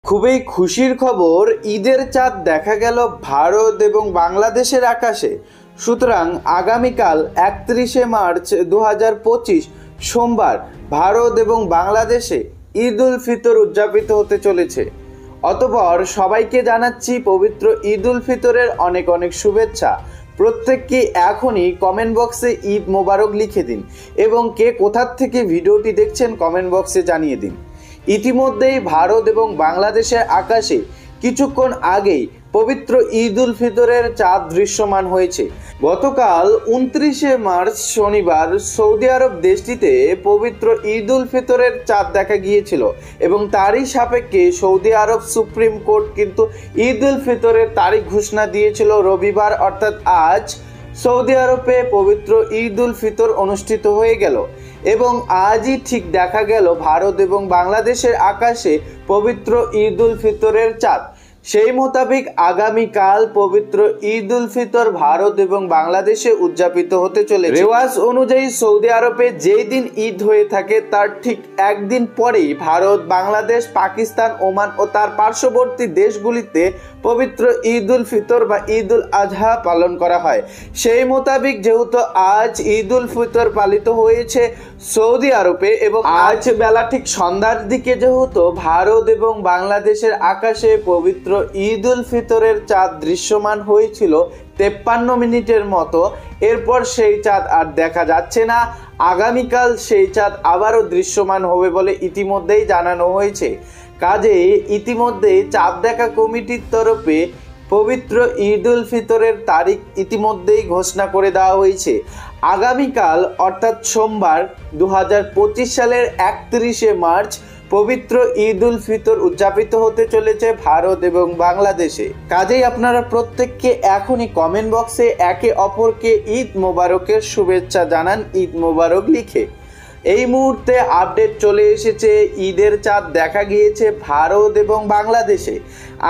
খুবই খুশির খবর, ঈদের চাঁদ দেখা গেল ভারত এবং বাংলাদেশের আকাশে। সুতরাং আগামীকাল 31শে মার্চ 2025 সোমবার ভারত এবং বাংলাদেশে ঈদ উল ফিতর উদযাপিত হতে চলেছে। অতঃপর সবাইকে জানাচ্ছি পবিত্র ঈদ উল ফিতরের অনেক অনেক শুভেচ্ছা। প্রত্যেককে এখনই কমেন্ট বক্সে ঈদ মোবারক লিখে দিন এবং কে কোথার থেকে ভিডিওটি দেখছেন কমেন্ট বক্সে জানিয়ে দিন। ইতিমধ্যেই ভারত এবং বাংলাদেশের আকাশে কিছুক্ষণ আগেই পবিত্র ঈদ উল ফিতরের চাঁদ দৃশ্যমান হয়েছে। গতকাল 29শে মার্চ শনিবার সৌদি আরব দেশটিতে পবিত্র ঈদ উল ফিতরের চাঁদ দেখা গিয়েছিল এবং তারই সাপেক্ষে সৌদি আরব সুপ্রিম কোর্ট কিন্তু ঈদ উল ফিতরের তারিখ ঘোষণা দিয়েছিল রবিবার, অর্থাৎ আজ সৌদি আরবে পবিত্র ঈদ উল ফিতর অনুষ্ঠিত হয়ে গেল এবং আজই ঠিক দেখা গেল ভারত এবং বাংলাদেশের আকাশে পবিত্র ঈদ উল ফিতরের চাঁদ। সেই মোতাবেক আগামীকাল পবিত্র ঈদ উল ফিতর ভারত এবং বাংলাদেশে উদযাপিত হতে চলেছে। রেওয়াজ অনুযায়ী সৌদি আরবে যেই দিন ঈদ হয়ে থাকে তার ঠিক একদিন পরেই ভারত, বাংলাদেশ, পাকিস্তান, ওমান ও তার পার্শ্ববর্তী দেশগুলিতে পবিত্র ঈদ উল ফিতর বা ঈদ উল আজহা পালন করা হয়। সেই মোতাবেক যেহেতু আজ ঈদ উল ফিতর পালিত হয়েছে সৌদি আরবে এবং আজ বেলা ঠিক সন্ধ্যার দিকে যেহেতু ভারত এবং বাংলাদেশের আকাশে পবিত্র ঈদ উল ফিতরের চাঁদ দৃশ্যমান হয়েছিল 53 মিনিটের মতো, এরপর সেই চাঁদ আর দেখা যাচ্ছে না। আগামীকাল সেই চাঁদ আবারও দৃশ্যমান হবে বলে ইতিমধ্যেই জানানো হয়েছে। কাজেই ইতিমধ্যেই চাঁদ দেখা কমিটির তরফে পবিত্র ঈদ উল ফিতরের তারিখ ইতিমধ্যেই ঘোষণা করে দেওয়া হয়েছে। আগামীকাল অর্থাৎ সোমবার 2025 সালের 31শে মার্চ পবিত্র ঈদ উল ফিতর উদযাপিত হতে চলেছে ভারত এবং বাংলাদেশে। কাজেই আপনারা প্রত্যেককে এখনই কমেন্ট বক্সে একে অপরকে ঈদ মোবারকের শুভেচ্ছা জানান, ঈদ মোবারক লিখে। এই মুহূর্তে আপডেট চলে এসেছে, ঈদের চাঁদ দেখা গিয়েছে ভারত এবং বাংলাদেশে।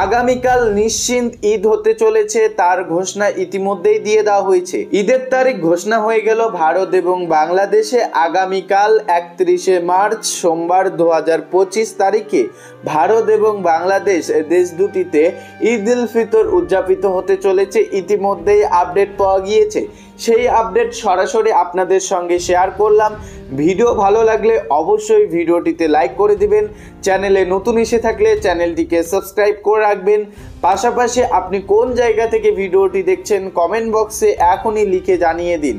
আগামীকাল নিশ্চিন্ত ঈদ হতে চলেছে, তার ঘোষণা ইতিমধ্যেই দিয়ে দেওয়া হয়েছে। ঈদের তারিখ ঘোষণা হয়ে গেল ভারত এবং বাংলাদেশে। আগামীকাল 31শে মার্চ সোমবার 2025 তারিখে ভারত এবং বাংলাদেশ দেশ দুটিতে ঈদ উল ফিতর উদযাপিত হতে চলেছে। ইতিমধ্যেই আপডেট পাওয়া গিয়েছে, সেই আপডেট সরাসরি আপনাদের সঙ্গে শেয়ার করলাম। ভিডিও ভালো লাগলে অবশ্যই ভিডিওটিতে লাইক করে দিবেন। চ্যানেলে নতুন এসে থাকলে চ্যানেলটিকে সাবস্ক্রাইব করে রাখবেন। পাশাপাশি আপনি কোন জায়গা থেকে ভিডিওটি দেখছেন কমেন্ট বক্সে এখনই লিখে জানিয়ে দিন।